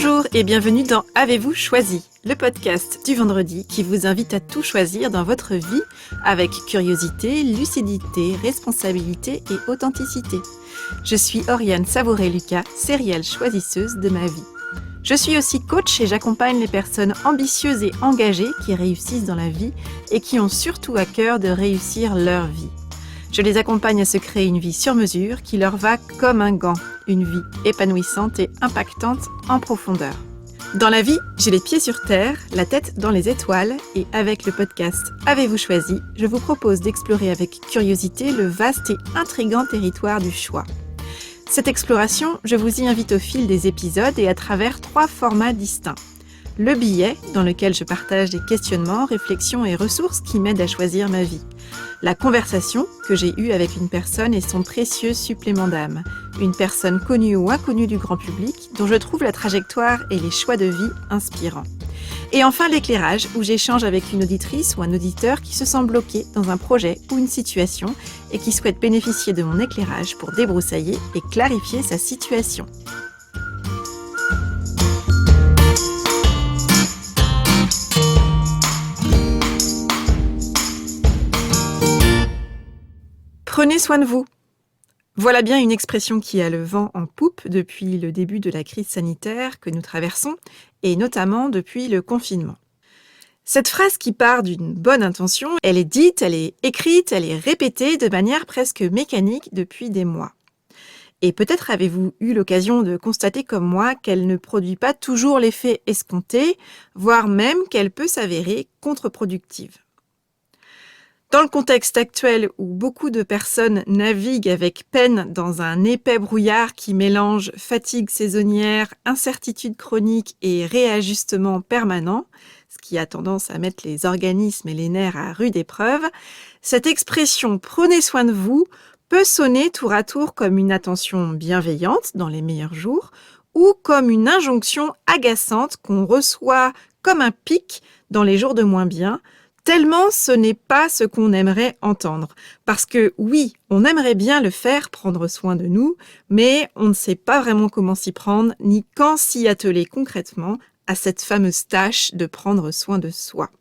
Bonjour et bienvenue dans Avez-vous choisi, le podcast du vendredi qui vous invite à tout choisir dans votre vie avec curiosité, lucidité, responsabilité et authenticité. Je suis Oriane Savouré-Lucas, sérielle choisisseuse de ma vie. Je suis aussi coach et j'accompagne les personnes ambitieuses et engagées qui réussissent dans la vie et qui ont surtout à cœur de réussir leur vie. Je les accompagne à se créer une vie sur mesure qui leur va comme un gant, une vie épanouissante et impactante en profondeur. Dans la vie, j'ai les pieds sur terre, la tête dans les étoiles et avec le podcast Avez-vous choisi, je vous propose d'explorer avec curiosité le vaste et intrigant territoire du choix. Cette exploration, je vous y invite au fil des épisodes et à travers 3 formats distincts. Le billet, dans lequel je partage des questionnements, réflexions et ressources qui m'aident à choisir ma vie. La conversation que j'ai eue avec une personne et son précieux supplément d'âme. Une personne connue ou inconnue du grand public dont je trouve la trajectoire et les choix de vie inspirants. Et enfin l'éclairage où j'échange avec une auditrice ou un auditeur qui se sent bloqué dans un projet ou une situation et qui souhaite bénéficier de mon éclairage pour débroussailler et clarifier sa situation. Prenez soin de vous. Voilà bien une expression qui a le vent en poupe depuis le début de la crise sanitaire que nous traversons, et notamment depuis le confinement. Cette phrase qui part d'une bonne intention, elle est dite, elle est écrite, elle est répétée de manière presque mécanique depuis des mois. Et peut-être avez-vous eu l'occasion de constater comme moi qu'elle ne produit pas toujours l'effet escompté, voire même qu'elle peut s'avérer contre-productive. Dans le contexte actuel où beaucoup de personnes naviguent avec peine dans un épais brouillard qui mélange fatigue saisonnière, incertitude chronique et réajustement permanent, ce qui a tendance à mettre les organismes et les nerfs à rude épreuve, cette expression « prenez soin de vous » peut sonner tour à tour comme une attention bienveillante dans les meilleurs jours ou comme une injonction agaçante qu'on reçoit comme un pic dans les jours de moins bien, tellement ce n'est pas ce qu'on aimerait entendre. Parce que oui, on aimerait bien le faire, prendre soin de nous, mais on ne sait pas vraiment comment s'y prendre, ni quand s'y atteler concrètement à cette fameuse tâche de prendre soin de soi.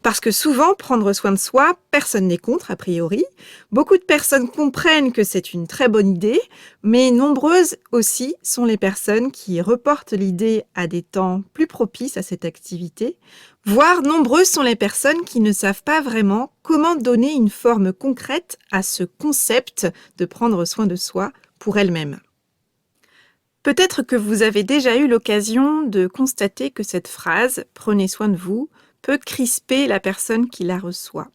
Parce que souvent, prendre soin de soi, personne n'est contre a priori. Beaucoup de personnes comprennent que c'est une très bonne idée, mais nombreuses aussi sont les personnes qui reportent l'idée à des temps plus propices à cette activité, voire nombreuses sont les personnes qui ne savent pas vraiment comment donner une forme concrète à ce concept de prendre soin de soi pour elles-mêmes. Peut-être que vous avez déjà eu l'occasion de constater que cette phrase « prenez soin de vous » peut crisper la personne qui la reçoit.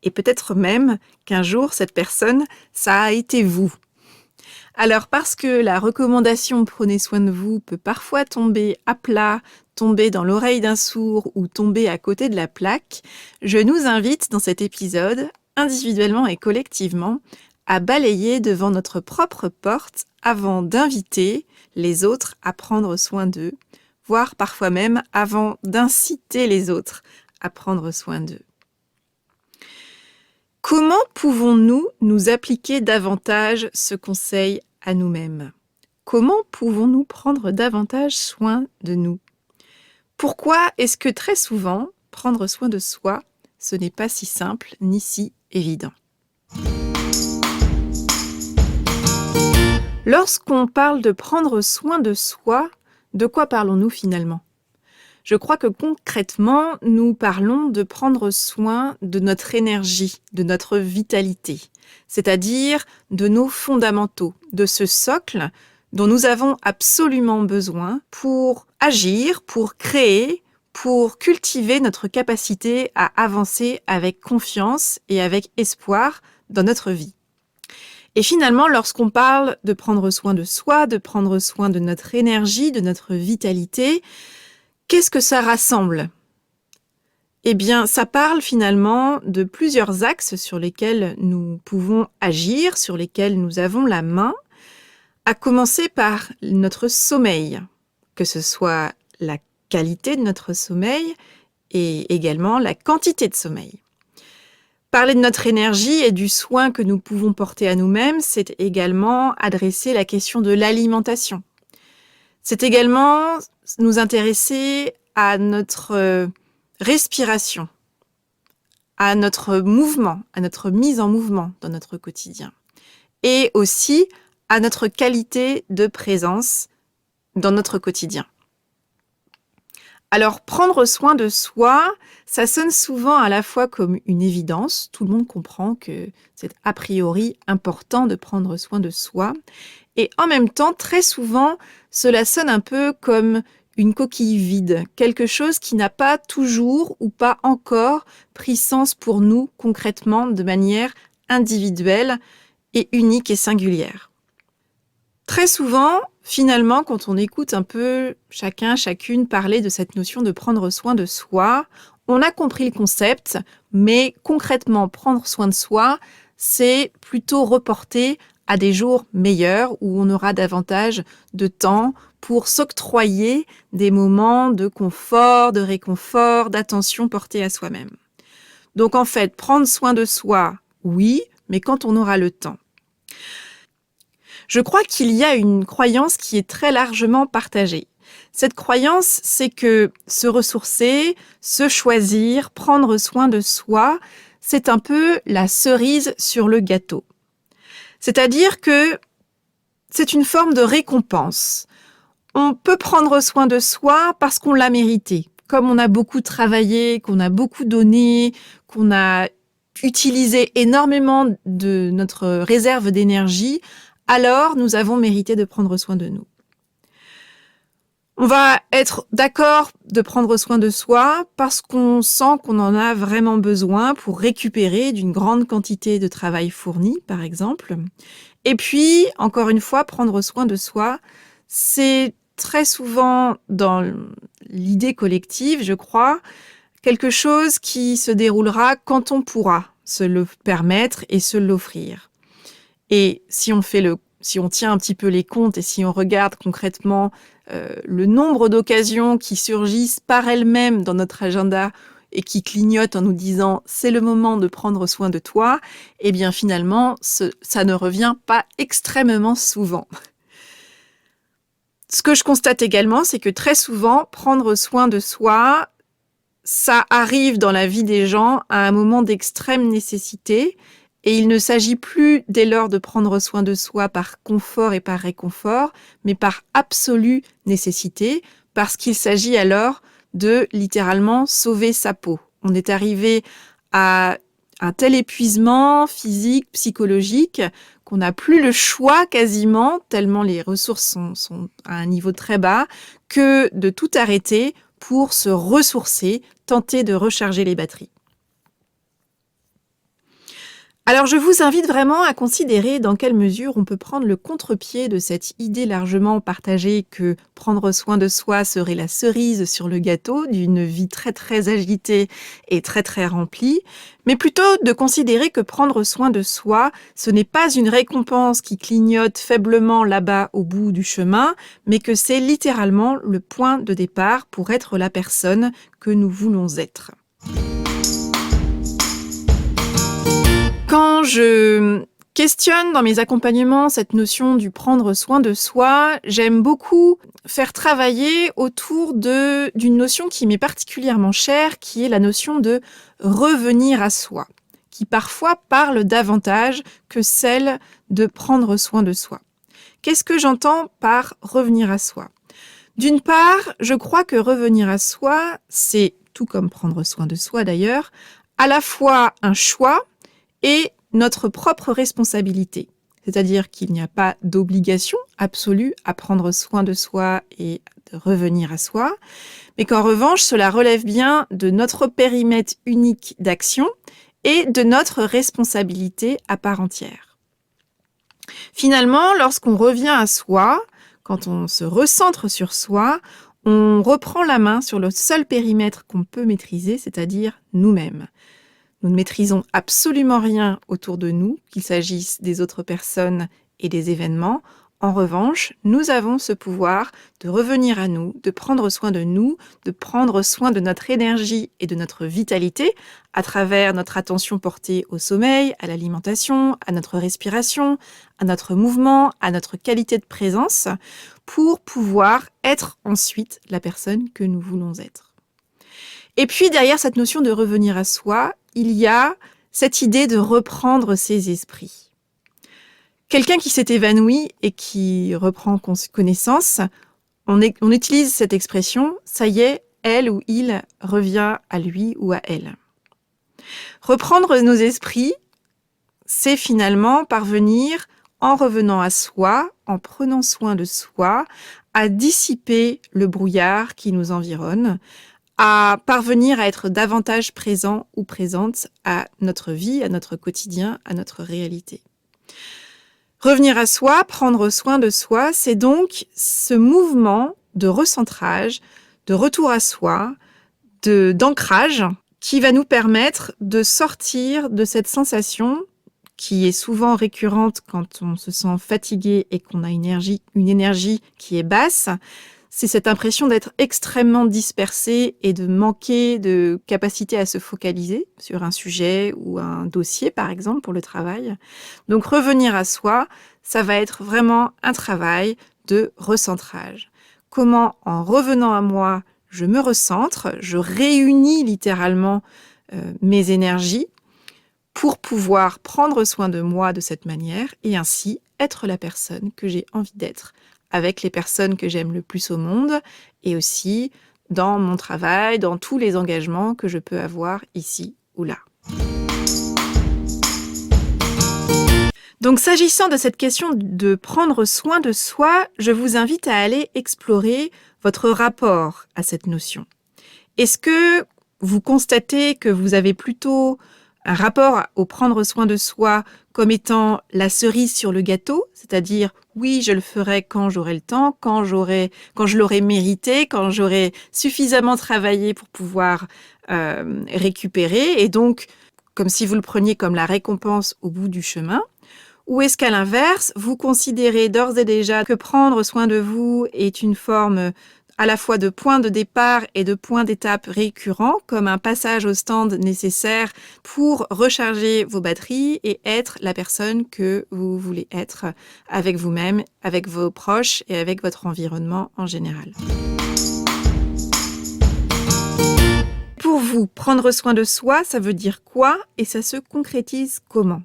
Et peut-être même qu'un jour, cette personne, ça a été vous. Alors parce que la recommandation « prenez soin de vous » peut parfois tomber à plat, tomber dans l'oreille d'un sourd ou tomber à côté de la plaque, je nous invite dans cet épisode, individuellement et collectivement, à balayer devant notre propre porte avant d'inviter les autres à prendre soin d'eux, voire parfois même avant d'inciter les autres à prendre soin d'eux. Comment pouvons-nous nous appliquer davantage ce conseil à nous-mêmes ? Comment pouvons-nous prendre davantage soin de nous ? Pourquoi est-ce que très souvent, prendre soin de soi, ce n'est pas si simple ni si évident ? Lorsqu'on parle de prendre soin de soi, de quoi parlons-nous finalement ? Je crois que concrètement, nous parlons de prendre soin de notre énergie, de notre vitalité, c'est-à-dire de nos fondamentaux, de ce socle dont nous avons absolument besoin pour agir, pour créer, pour cultiver notre capacité à avancer avec confiance et avec espoir dans notre vie. Et finalement, lorsqu'on parle de prendre soin de soi, de prendre soin de notre énergie, de notre vitalité, qu'est-ce que ça rassemble ? Eh bien, ça parle finalement de plusieurs axes sur lesquels nous pouvons agir, sur lesquels nous avons la main, à commencer par notre sommeil, que ce soit la qualité de notre sommeil et également la quantité de sommeil. Parler de notre énergie et du soin que nous pouvons porter à nous-mêmes, c'est également adresser la question de l'alimentation. C'est également nous intéresser à notre respiration, à notre mouvement, à notre mise en mouvement dans notre quotidien, et aussi à notre qualité de présence dans notre quotidien. Alors, prendre soin de soi, ça sonne souvent à la fois comme une évidence. Tout le monde comprend que c'est a priori important de prendre soin de soi. Et en même temps, très souvent, cela sonne un peu comme une coquille vide, quelque chose qui n'a pas toujours ou pas encore pris sens pour nous concrètement de manière individuelle et unique et singulière. Très souvent, finalement, quand on écoute un peu chacun, chacune parler de cette notion de prendre soin de soi, on a compris le concept, mais concrètement, prendre soin de soi, c'est plutôt reporté à des jours meilleurs où on aura davantage de temps pour s'octroyer des moments de confort, de réconfort, d'attention portée à soi-même. Donc en fait, prendre soin de soi, oui, mais quand on aura le temps. Je crois qu'il y a une croyance qui est très largement partagée. Cette croyance, c'est que se ressourcer, se choisir, prendre soin de soi, c'est un peu la cerise sur le gâteau. C'est-à-dire que c'est une forme de récompense. On peut prendre soin de soi parce qu'on l'a mérité. Comme on a beaucoup travaillé, qu'on a beaucoup donné, qu'on a utilisé énormément de notre réserve d'énergie, alors nous avons mérité de prendre soin de nous. On va être d'accord de prendre soin de soi parce qu'on sent qu'on en a vraiment besoin pour récupérer d'une grande quantité de travail fourni, par exemple. Et puis, encore une fois, prendre soin de soi, c'est très souvent dans l'idée collective, je crois, quelque chose qui se déroulera quand on pourra se le permettre et se l'offrir. Et si on tient un petit peu les comptes et si on regarde concrètement le nombre d'occasions qui surgissent par elles-mêmes dans notre agenda et qui clignotent en nous disant « c'est le moment de prendre soin de toi », eh bien finalement, ça ne revient pas extrêmement souvent. Ce que je constate également, c'est que très souvent, prendre soin de soi, ça arrive dans la vie des gens à un moment d'extrême nécessité. Et il ne s'agit plus dès lors de prendre soin de soi par confort et par réconfort, mais par absolue nécessité, parce qu'il s'agit alors de littéralement sauver sa peau. On est arrivé à un tel épuisement physique, psychologique, qu'on n'a plus le choix quasiment, tellement les ressources sont à un niveau très bas, que de tout arrêter pour se ressourcer, tenter de recharger les batteries. Alors je vous invite vraiment à considérer dans quelle mesure on peut prendre le contre-pied de cette idée largement partagée que prendre soin de soi serait la cerise sur le gâteau d'une vie très très agitée et très très remplie, mais plutôt de considérer que prendre soin de soi, ce n'est pas une récompense qui clignote faiblement là-bas au bout du chemin, mais que c'est littéralement le point de départ pour être la personne que nous voulons être. Quand je questionne dans mes accompagnements cette notion du prendre soin de soi, j'aime beaucoup faire travailler autour d'une notion qui m'est particulièrement chère, qui est la notion de revenir à soi, qui parfois parle davantage que celle de prendre soin de soi. Qu'est-ce que j'entends par revenir à soi ? D'une part, je crois que revenir à soi, c'est, tout comme prendre soin de soi d'ailleurs, à la fois un choix et notre propre responsabilité. C'est-à-dire qu'il n'y a pas d'obligation absolue à prendre soin de soi et de revenir à soi, mais qu'en revanche, cela relève bien de notre périmètre unique d'action et de notre responsabilité à part entière. Finalement, lorsqu'on revient à soi, quand on se recentre sur soi, on reprend la main sur le seul périmètre qu'on peut maîtriser, c'est-à-dire nous-mêmes. Nous ne maîtrisons absolument rien autour de nous, qu'il s'agisse des autres personnes et des événements. en revanche, nous avons ce pouvoir de revenir à nous, de prendre soin de nous, de prendre soin de notre énergie et de notre vitalité à travers notre attention portée au sommeil, à l'alimentation, à notre respiration, à notre mouvement, à notre qualité de présence, pour pouvoir être ensuite la personne que nous voulons être. Et puis derrière cette notion de revenir à soi, il y a cette idée de reprendre ses esprits. Quelqu'un qui s'est évanoui et qui reprend connaissance, on utilise cette expression, ça y est, elle ou il revient à lui ou à elle. Reprendre nos esprits, c'est finalement parvenir, en revenant à soi, en prenant soin de soi, à dissiper le brouillard qui nous environne, à parvenir à être davantage présent ou présente à notre vie, à notre quotidien, à notre réalité. Revenir à soi, prendre soin de soi, c'est donc ce mouvement de recentrage, de retour à soi, d'ancrage qui va nous permettre de sortir de cette sensation qui est souvent récurrente quand on se sent fatigué et qu'on a une énergie qui est basse. C'est cette impression d'être extrêmement dispersé et de manquer de capacité à se focaliser sur un sujet ou un dossier, par exemple, pour le travail. Donc, revenir à soi, ça va être vraiment un travail de recentrage. Comment, en revenant à moi, je me recentre, je réunis littéralement mes énergies pour pouvoir prendre soin de moi de cette manière et ainsi être la personne que j'ai envie d'être, avec les personnes que j'aime le plus au monde et aussi dans mon travail, dans tous les engagements que je peux avoir ici ou là. Donc, s'agissant de cette question de prendre soin de soi, je vous invite à aller explorer votre rapport à cette notion. Est-ce que vous constatez que vous avez plutôt un rapport au prendre soin de soi comme étant la cerise sur le gâteau, c'est-à-dire oui, je le ferai quand j'aurai le temps, quand je l'aurai mérité, quand j'aurai suffisamment travaillé pour pouvoir récupérer, et donc comme si vous le preniez comme la récompense au bout du chemin? Ou est-ce qu'à l'inverse, vous considérez d'ores et déjà que prendre soin de vous est une forme à la fois de point de départ et de point d'étape récurrent, comme un passage au stand nécessaire pour recharger vos batteries et être la personne que vous voulez être avec vous-même, avec vos proches et avec votre environnement en général. Pour vous, prendre soin de soi, ça veut dire quoi et ça se concrétise comment?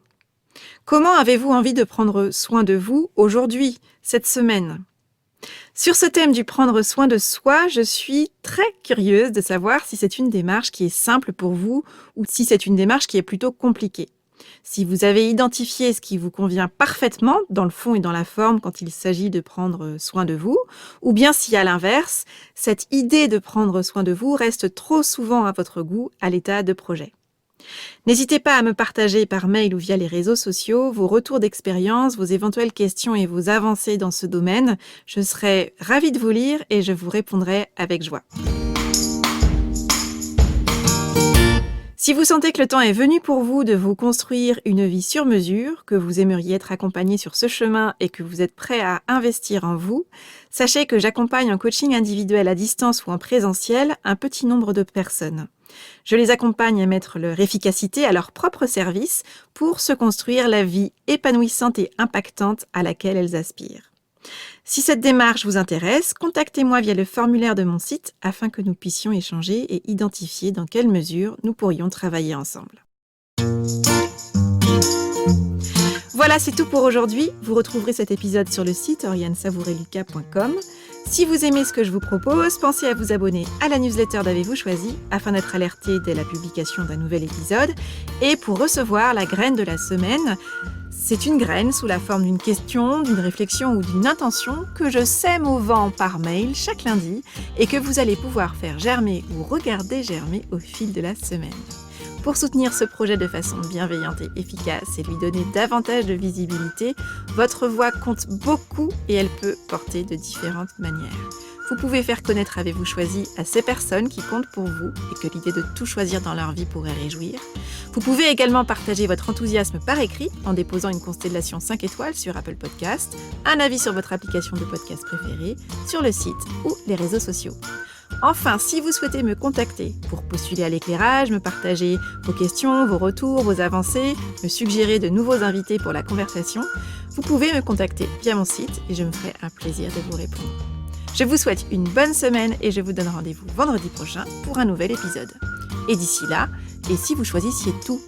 Comment avez-vous envie de prendre soin de vous aujourd'hui, cette semaine? Sur ce thème du prendre soin de soi, je suis très curieuse de savoir si c'est une démarche qui est simple pour vous ou si c'est une démarche qui est plutôt compliquée. Si vous avez identifié ce qui vous convient parfaitement dans le fond et dans la forme quand il s'agit de prendre soin de vous, ou bien si à l'inverse, cette idée de prendre soin de vous reste trop souvent à votre goût à l'état de projet. N'hésitez pas à me partager par mail ou via les réseaux sociaux vos retours d'expérience, vos éventuelles questions et vos avancées dans ce domaine. Je serai ravie de vous lire et je vous répondrai avec joie. Si vous sentez que le temps est venu pour vous de vous construire une vie sur mesure, que vous aimeriez être accompagné sur ce chemin et que vous êtes prêt à investir en vous, sachez que j'accompagne en coaching individuel à distance ou en présentiel un petit nombre de personnes. Je les accompagne à mettre leur efficacité à leur propre service pour se construire la vie épanouissante et impactante à laquelle elles aspirent. Si cette démarche vous intéresse, contactez-moi via le formulaire de mon site afin que nous puissions échanger et identifier dans quelle mesure nous pourrions travailler ensemble. Voilà, c'est tout pour aujourd'hui. Vous retrouverez cet épisode sur le site oriansavoureluca.com. Si vous aimez ce que je vous propose, pensez à vous abonner à la newsletter d'Avez-vous choisi afin d'être alerté dès la publication d'un nouvel épisode. Et pour recevoir la graine de la semaine, c'est une graine sous la forme d'une question, d'une réflexion ou d'une intention que je sème au vent par mail chaque lundi et que vous allez pouvoir faire germer ou regarder germer au fil de la semaine. Pour soutenir ce projet de façon bienveillante et efficace et lui donner davantage de visibilité, votre voix compte beaucoup et elle peut porter de différentes manières. vous pouvez faire connaître Avez-vous choisi à ces personnes qui comptent pour vous et que l'idée de tout choisir dans leur vie pourrait réjouir. Vous pouvez également partager votre enthousiasme par écrit en déposant une constellation 5 étoiles sur Apple Podcasts, un avis sur votre application de podcast préférée, sur le site ou les réseaux sociaux. Enfin, si vous souhaitez me contacter pour postuler à l'éclairage, me partager vos questions, vos retours, vos avancées, me suggérer de nouveaux invités pour la conversation, vous pouvez me contacter via mon site et je me ferai un plaisir de vous répondre. Je vous souhaite une bonne semaine et je vous donne rendez-vous vendredi prochain pour un nouvel épisode. Et d'ici là, et si vous choisissiez tout ?